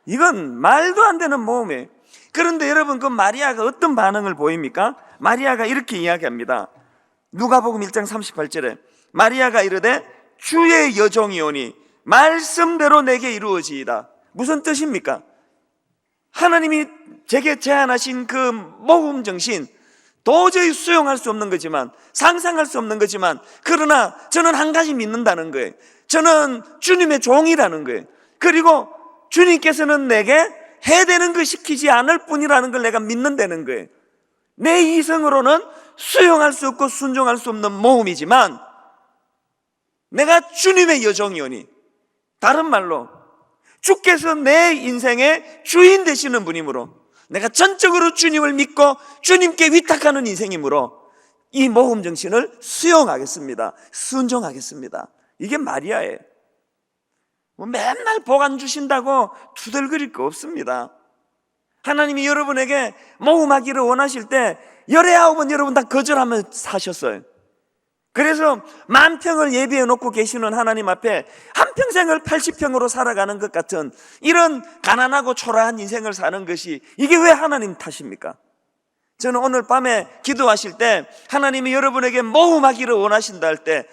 이건 말도 안 되는 모험이에요. 그런데 여러분, 그 마리아가 어떤 반응을 보입니까? 마리아가 이렇게 이야기합니다. 누가복음 1장 38절에 마리아가 이르되 주의 여종이오니 말씀대로 내게 이루어지이다. 무슨 뜻입니까? 하나님이 제게 제안하신 그 모험 정신, 도저히 수용할 수 없는 거지만, 상상할 수 없는 거지만, 그러나 저는 한 가지 믿는다는 거예요. 저는 주님의 종이라는 거예요. 그리고 주님께서는 내게 해되는 거 시키지 않을 뿐이라는 걸 내가 믿는다는 거예요. 내 이성으로는 수용할 수 없고 순종할 수 없는 모험이지만, 내가 주님의 여종이오니, 다른 말로 주께서 내 인생의 주인 되시는 분이므로, 내가 전적으로 주님을 믿고 주님께 위탁하는 인생이므로 이 모험 정신을 수용하겠습니다. 순종하겠습니다. 이게 마리아예요. 맨날 복 안 주신다고 투덜거릴 거 없습니다. 하나님이 여러분에게 모험하기를 원하실 때 19번 여러분 다 거절하며 사셨어요. 그래서 만평을 예비해 놓고 계시는 하나님 앞에 한평생을 80평으로 살아가는 것 같은 이런 가난하고 초라한 인생을 사는 것이, 이게 왜 하나님 탓입니까? 저는 오늘 밤에 기도하실 때 하나님이 여러분에게 모험하기를 원하신다 할 때,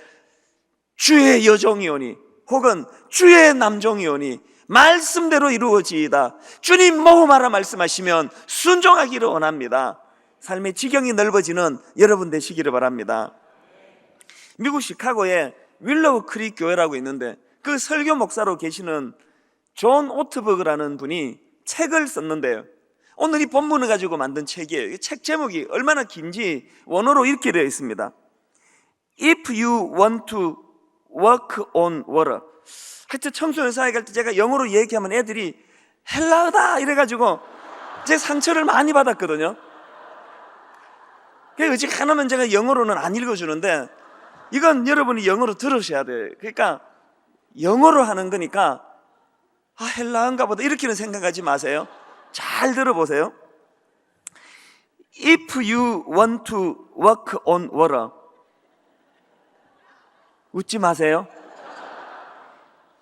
주의 여종이오니 혹은 주의 남종이오니 말씀대로 이루어지이다, 주님 모험하라 말씀하시면 순종하기를 원합니다. 삶의 지경이 넓어지는 여러분 되시기를 바랍니다. 미국 시카고에 윌로우 크릭 교회라고 있는데, 그 설교 목사로 계시는 존 오트버그라는 분이 책을 썼는데요, 오늘 이 본문을 가지고 만든 책이에요. 이 책 제목이 얼마나 긴지 원어로 이렇게 되어 있습니다. If you want to walk on water. 하여튼 청소년 사회 갈 때 제가 영어로 얘기하면 애들이 헬라어다 이래가지고 제 상처를 많이 받았거든요. 그래서 어찌 하나면 제가 영어로는 안 읽어주는데, 이건 여러분이 영어로 들으셔야 돼요. 그러니까 영어로 하는 거니까 헬라어인가 보다 이렇게는 생각하지 마세요. 잘 들어보세요. If you want to walk on water. 웃지 마세요.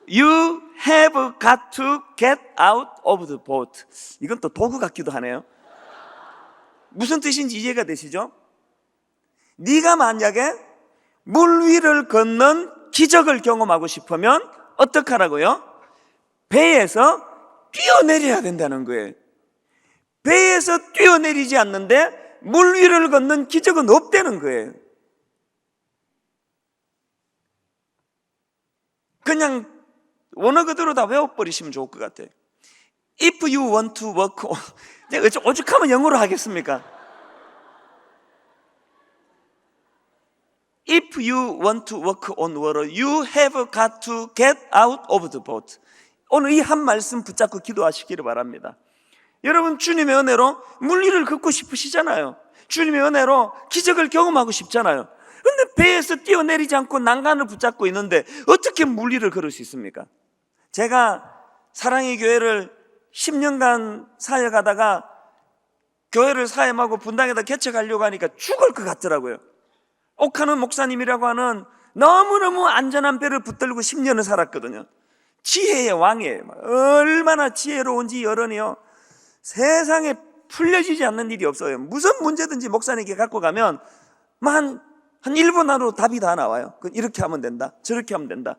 You have got to get out of the boat. 이건 또 도구 같기도 하네요. 무슨 뜻인지 이해가 되시죠? 네가 만약에 물 위를 걷는 기적을 경험하고 싶으면 어떡하라고요? 배에서 뛰어내려야 된다는 거예요. 배에서 뛰어내리지 않는데 물 위를 걷는 기적은 없다는 거예요. 그냥 원어 그대로 다 외워버리시면 좋을 것 같아요. If you want to walk on, 내가 오죽하면 영어로 하겠습니까? If you want to walk on water, you have got to get out of the boat. 오늘 이 한 말씀 붙잡고 기도하시기를 바랍니다. 여러분, 주님의 은혜로 물 위를 걷고 싶으시잖아요. 주님의 은혜로 기적을 경험하고 싶잖아요. 그런데 배에서 뛰어내리지 않고 난간을 붙잡고 있는데 어떻게 물 위를 걸을 수 있습니까? 제가 사랑의 교회를 10년간 사역하다가 교회를 사임하고 분당에다 개척하려고 하니까 죽을 것 같더라고요. 옥하는 목사님이라고 하는 너무너무 안전한 배를 붙들고 10년을 살았거든요. 지혜의 왕이에요. 얼마나 지혜로운지 여러니요, 세상에 풀려지지 않는 일이 없어요. 무슨 문제든지 목사님께 갖고 가면 한 1분 안으로 답이 다 나와요. 이렇게 하면 된다, 저렇게 하면 된다.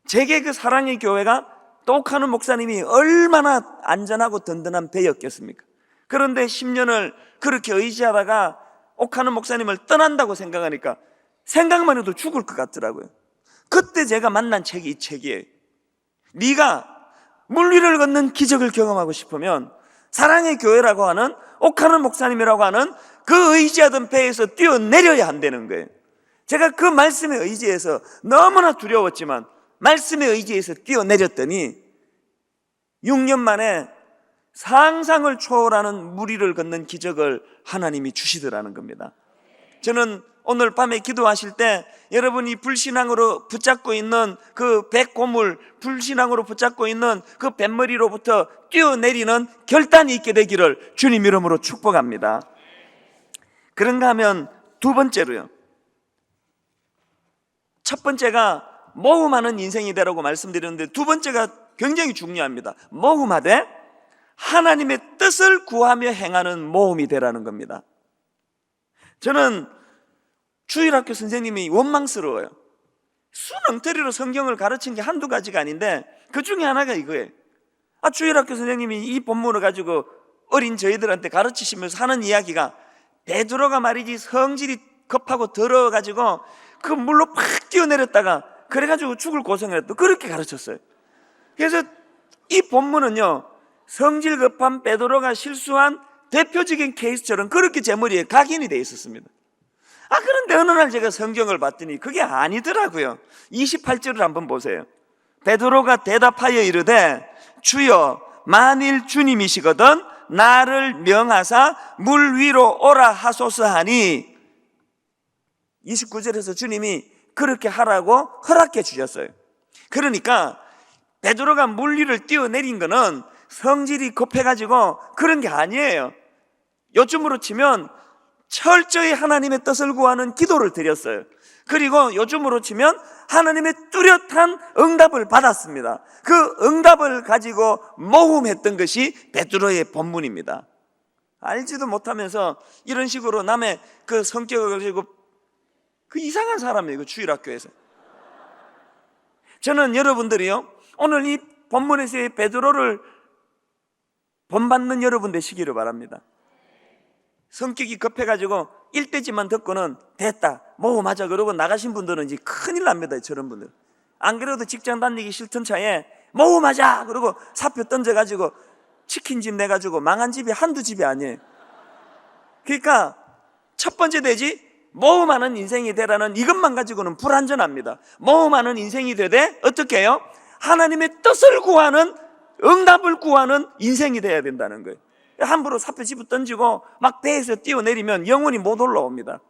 제게 그 사랑의 교회가 똑하는 목사님이 얼마나 안전하고 든든한 배였겠습니까? 그런데 10년을 그렇게 의지하다가 옥하는 목사님을 떠난다고 생각하니까 생각만 해도 죽을 것 같더라고요. 그때 제가 만난 책이 이 책이에요. 네가 물 위를 걷는 기적을 경험하고 싶으면 사랑의 교회라고 하는 옥하는 목사님이라고 하는 그 의지하던 배에서 뛰어내려야 한다는 거예요. 제가 그 말씀에 의지해서 너무나 두려웠지만 말씀에 의지해서 뛰어내렸더니 6년 만에 상상을 초월하는 물 위를 걷는 기적을 하나님이 주시더라는 겁니다. 저는 오늘 밤에 기도하실 때 여러분이 불신앙으로 붙잡고 있는 그 백고물, 불신앙으로 붙잡고 있는 그 뱃머리로부터 뛰어내리는 결단이 있게 되기를 주님 이름으로 축복합니다. 그런가 하면 두 번째로요, 첫 번째가 모험하는 인생이 되라고 말씀드렸는데 두 번째가 굉장히 중요합니다. 모험하되 하나님의 뜻을 구하며 행하는 모험이 되라는 겁니다. 저는 주일학교 선생님이 원망스러워요. 수능터리로 성경을 가르친 게 한두 가지가 아닌데 그 중에 하나가 이거예요. 주일학교 선생님이 이 본문을 가지고 어린 저희들한테 가르치시면서 하는 이야기가, 베드로가 말이지 성질이 급하고 더러워가지고 그 물로 팍 뛰어내렸다가 그래가지고 죽을 고생을 했다, 그렇게 가르쳤어요. 그래서 이 본문은요, 성질 급한 베드로가 실수한 대표적인 케이스처럼 그렇게 제 머리에 각인이 돼 있었습니다. 그런데 어느 날 제가 성경을 봤더니 그게 아니더라고요. 28절을 한번 보세요. 베드로가 대답하여 이르되 주여, 만일 주님이시거든 나를 명하사 물 위로 오라 하소서 하니, 29절에서 주님이 그렇게 하라고 허락해 주셨어요. 그러니까 베드로가 물 위를 뛰어내린 거는 성질이 급해가지고 그런 게 아니에요. 요즘으로 치면 철저히 하나님의 뜻을 구하는 기도를 드렸어요. 그리고 요즘으로 치면 하나님의 뚜렷한 응답을 받았습니다. 그 응답을 가지고 모험했던 것이 베드로의 본문입니다. 알지도 못하면서 이런 식으로 남의 그 성격을 가지고 그 이상한 사람이에요, 그 주일학교에서. 저는 여러분들이요, 오늘 이 본문에서의 베드로를 본받는 여러분 되시기를 바랍니다. 성격이 급해가지고 일대지만 듣고는 됐다, 모험하자 그러고 나가신 분들은 이제 큰일 납니다. 저런 분들. 안 그래도 직장 다니기 싫던 차에 모험하자 그러고 사표 던져가지고 치킨집 내가지고 망한 집이 한두 집이 아니에요. 그러니까 첫 번째 되지, 모험하는 인생이 되라는 이것만 가지고는 불완전합니다. 모험하는 인생이 되되 어떻게 해요? 하나님의 뜻을 구하는, 응답을 구하는 인생이 돼야 된다는 거예요. 함부로 사표 집어 던지고 막 배에서 뛰어내리면 영원히 못 올라옵니다.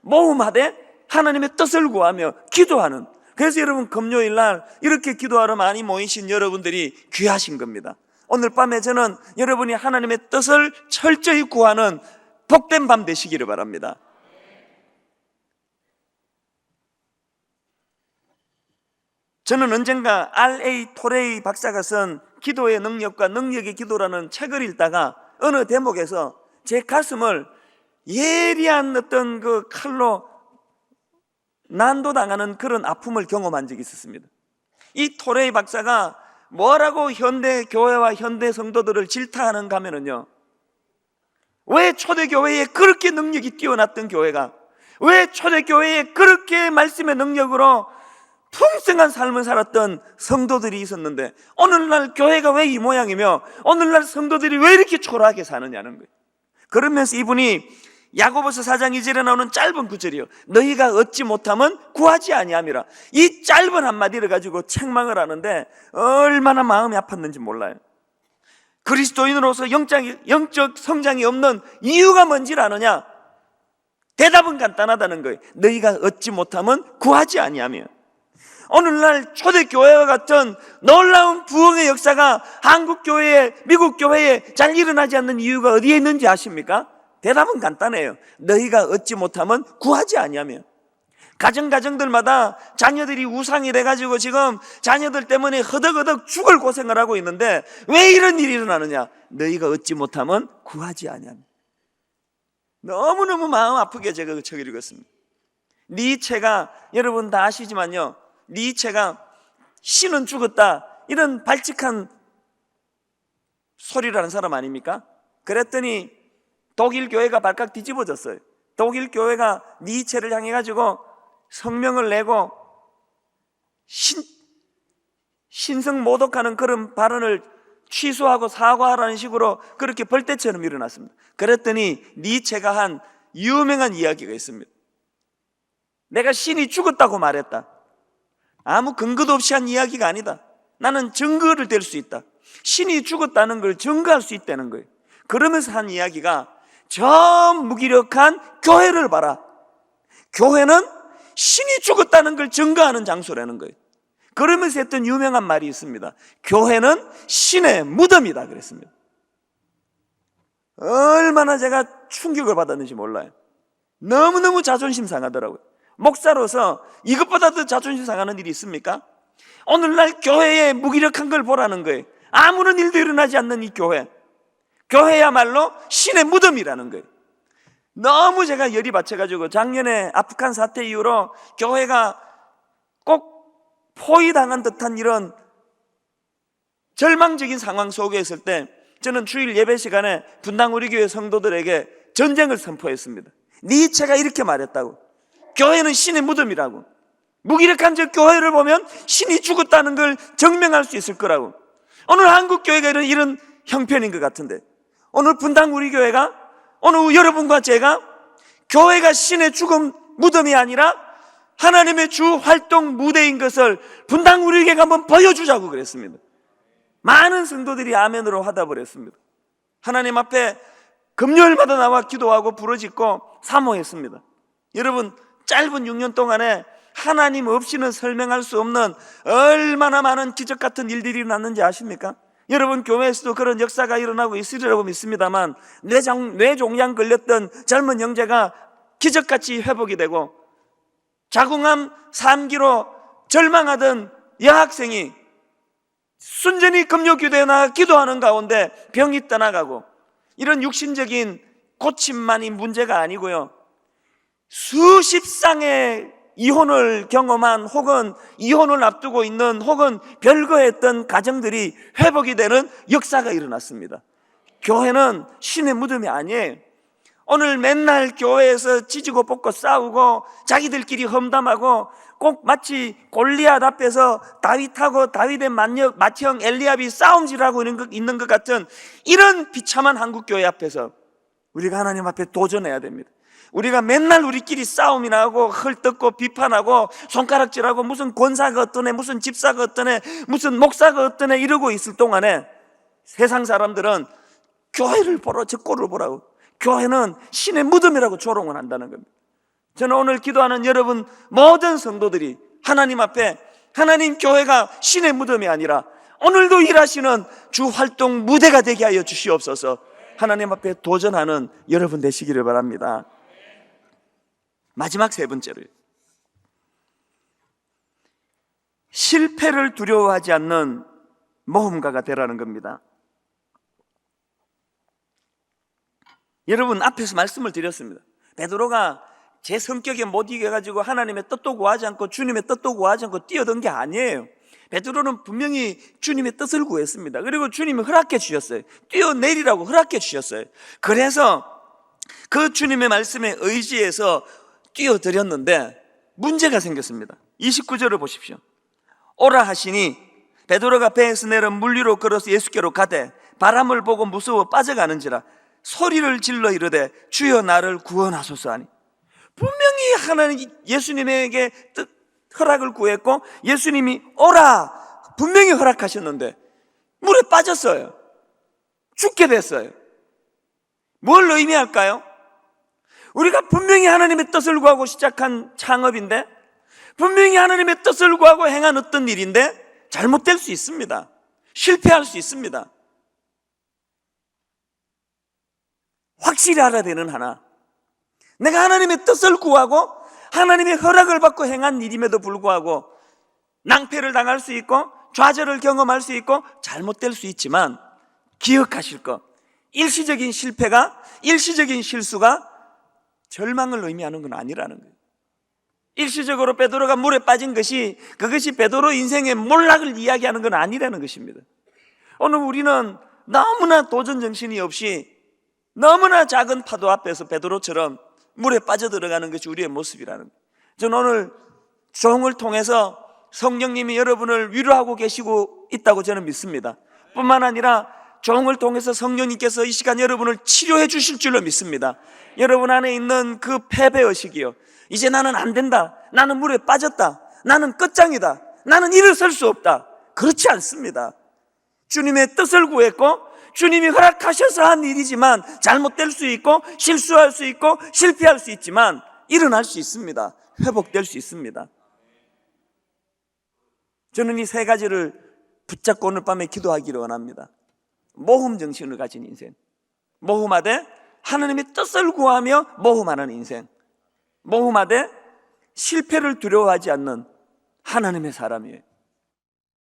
모험하되 하나님의 뜻을 구하며 기도하는, 그래서 여러분 금요일 날 이렇게 기도하러 많이 모이신 여러분들이 귀하신 겁니다. 오늘 밤에 저는 여러분이 하나님의 뜻을 철저히 구하는 복된 밤 되시기를 바랍니다. 저는 언젠가 R.A. 토레이 박사가 쓴 기도의 능력과 능력의 기도라는 책을 읽다가 어느 대목에서 제 가슴을 예리한 어떤 그 칼로 난도당하는 그런 아픔을 경험한 적이 있었습니다. 이 토레이 박사가 뭐라고 현대 교회와 현대 성도들을 질타하는가 하면은요, 왜 초대교회에 그렇게 능력이 뛰어났던 교회가, 왜 초대교회에 그렇게 말씀의 능력으로 풍성한 삶을 살았던 성도들이 있었는데 오늘날 교회가 왜 이 모양이며 오늘날 성도들이 왜 이렇게 초라하게 사느냐는 거예요. 그러면서 이분이 야고보서 4장 2절에 나오는 짧은 구절이요, 너희가 얻지 못하면 구하지 아니함이라, 이 짧은 한마디를 가지고 책망을 하는데 얼마나 마음이 아팠는지 몰라요. 그리스도인으로서 영적 성장이 없는 이유가 뭔지를 아느냐? 대답은 간단하다는 거예요. 너희가 얻지 못하면 구하지 아니하며. 오늘날 초대교회와 같은 놀라운 부흥의 역사가 한국교회에, 미국교회에 잘 일어나지 않는 이유가 어디에 있는지 아십니까? 대답은 간단해요. 너희가 얻지 못하면 구하지 아니하며. 가정들마다 자녀들이 우상이 돼가지고 지금 자녀들 때문에 허덕허덕 죽을 고생을 하고 있는데 왜 이런 일이 일어나느냐? 너희가 얻지 못하면 구하지 아니하며. 너무너무 마음 아프게 제가 그 책을 읽었습니다. 니체가, 여러분 다 아시지만요, 니체가 신은 죽었다 이런 발칙한 소리를 하는 사람 아닙니까? 그랬더니 독일 교회가 발칵 뒤집어졌어요. 독일 교회가 니체를 향해 가지고 성명을 내고 신성 모독하는 그런 발언을 취소하고 사과하라는 식으로 그렇게 벌떼처럼 일어났습니다. 그랬더니 니체가 한 유명한 이야기가 있습니다. 내가 신이 죽었다고 말했다. 아무 근거도 없이 한 이야기가 아니다. 나는 증거를 댈 수 있다. 신이 죽었다는 걸 증거할 수 있다는 거예요. 그러면서 한 이야기가, 저 무기력한 교회를 봐라. 교회는 신이 죽었다는 걸 증거하는 장소라는 거예요. 그러면서 했던 유명한 말이 있습니다. 교회는 신의 무덤이다 그랬습니다. 얼마나 제가 충격을 받았는지 몰라요. 너무너무 자존심 상하더라고요. 목사로서 이것보다 더 자존심 상하는 일이 있습니까? 오늘날 교회에 무기력한 걸 보라는 거예요. 아무런 일도 일어나지 않는 이 교회, 교회야말로 신의 무덤이라는 거예요. 너무 제가 열이 받쳐가지고 작년에 아프간 사태 이후로 교회가 꼭 포위당한 듯한 이런 절망적인 상황 속에 있을 때 저는 주일 예배 시간에 분당 우리 교회 성도들에게 전쟁을 선포했습니다. 니체가 이렇게 말했다고. 교회는 신의 무덤이라고. 무기력한 저 교회를 보면 신이 죽었다는 걸 증명할 수 있을 거라고. 오늘 한국 교회가 이런 형편인 것 같은데, 오늘 분당 우리 교회가, 오늘 여러분과 제가 교회가 신의 죽음 무덤이 아니라 하나님의 주 활동 무대인 것을 분당 우리 교회가 한번 보여주자고 그랬습니다. 많은 성도들이 아멘으로 화답을 하나님 앞에 금요일마다 나와 기도하고 부르짖고 사모했습니다. 여러분, 짧은 6년 동안에 하나님 없이는 설명할 수 없는 얼마나 많은 기적 같은 일들이 일어났는지 아십니까? 여러분, 교회에서도 그런 역사가 일어나고 있으리라고 믿습니다만, 뇌종양 걸렸던 젊은 형제가 기적같이 회복이 되고, 자궁암 3기로 절망하던 여학생이 순전히 금요교대에 나가 기도하는 가운데 병이 떠나가고, 이런 육신적인 고침만이 문제가 아니고요, 수십 쌍의 이혼을 경험한, 혹은 이혼을 앞두고 있는, 혹은 별거했던 가정들이 회복이 되는 역사가 일어났습니다. 교회는 신의 무덤이 아니에요. 오늘 맨날 교회에서 찢고 뽑고 싸우고 자기들끼리 험담하고, 꼭 마치 골리앗 앞에서 다윗하고 다윗의 맏형 엘리압이 싸움질하고 있는 것 같은 이런 비참한 한국교회 앞에서 우리가 하나님 앞에 도전해야 됩니다. 우리가 맨날 우리끼리 싸움이나 하고 헐뜯고 비판하고 손가락질하고 무슨 권사가 어떠네, 무슨 집사가 어떠네, 무슨 목사가 어떠네 이러고 있을 동안에 세상 사람들은 교회를 보러, 저 꼴을 보라고, 교회는 신의 무덤이라고 조롱을 한다는 겁니다. 저는 오늘 기도하는 여러분 모든 성도들이 하나님 앞에, 하나님 교회가 신의 무덤이 아니라 오늘도 일하시는 주 활동 무대가 되게 하여 주시옵소서. 하나님 앞에 도전하는 여러분 되시기를 바랍니다. 마지막 세 번째로, 실패를 두려워하지 않는 모험가가 되라는 겁니다. 여러분, 앞에서 말씀을 드렸습니다. 베드로가 제 성격에 못 이겨가지고 하나님의 뜻도 구하지 않고 주님의 뜻도 구하지 않고 뛰어든 게 아니에요. 베드로는 분명히 주님의 뜻을 구했습니다. 그리고 주님이 허락해 주셨어요. 뛰어내리라고 허락해 주셨어요. 그래서 그 주님의 말씀에 의지해서 뛰어들였는데 문제가 생겼습니다. 29절을 보십시오. 오라 하시니 베드로가 배에서 내려 물 위로 걸어서 예수께로 가되 바람을 보고 무서워 빠져가는지라 소리를 질러 이르되 주여 나를 구원하소서 하니. 분명히 하나님, 예수님에게 허락을 구했고 예수님이 오라 분명히 허락하셨는데 물에 빠졌어요. 죽게 됐어요. 뭘 의미할까요? 우리가 분명히 하나님의 뜻을 구하고 시작한 창업인데, 분명히 하나님의 뜻을 구하고 행한 어떤 일인데 잘못될 수 있습니다. 실패할 수 있습니다. 확실히 알아야 되는 하나, 내가 하나님의 뜻을 구하고 하나님의 허락을 받고 행한 일임에도 불구하고 낭패를 당할 수 있고 좌절을 경험할 수 있고 잘못될 수 있지만 기억하실 것, 일시적인 실패가, 일시적인 실수가 절망을 의미하는 건 아니라는 거예요. 일시적으로 베드로가 물에 빠진 것이, 그것이 베드로 인생의 몰락을 이야기하는 건 아니라는 것입니다. 오늘 우리는 너무나 도전 정신이 없이 너무나 작은 파도 앞에서 베드로처럼 물에 빠져들어가는 것이 우리의 모습이라는 거예요. 저는 오늘 종을 통해서 성령님이 여러분을 위로하고 계시고 있다고 저는 믿습니다. 뿐만 아니라 종을 통해서 성령님께서 이 시간 여러분을 치료해 주실 줄로 믿습니다. 여러분 안에 있는 그 패배의식이요, 이제 나는 안 된다, 나는 물에 빠졌다, 나는 끝장이다, 나는 일어설 수 없다, 그렇지 않습니다. 주님의 뜻을 구했고 주님이 허락하셔서 한 일이지만 잘못될 수 있고 실수할 수 있고 실패할 수 있지만 일어날 수 있습니다. 회복될 수 있습니다. 저는 이 세 가지를 붙잡고 오늘 밤에 기도하기를 원합니다. 모험 정신을 가진 인생, 모험하되 하나님의 뜻을 구하며 모험하는 인생, 모험하되 실패를 두려워하지 않는 하나님의 사람이에요.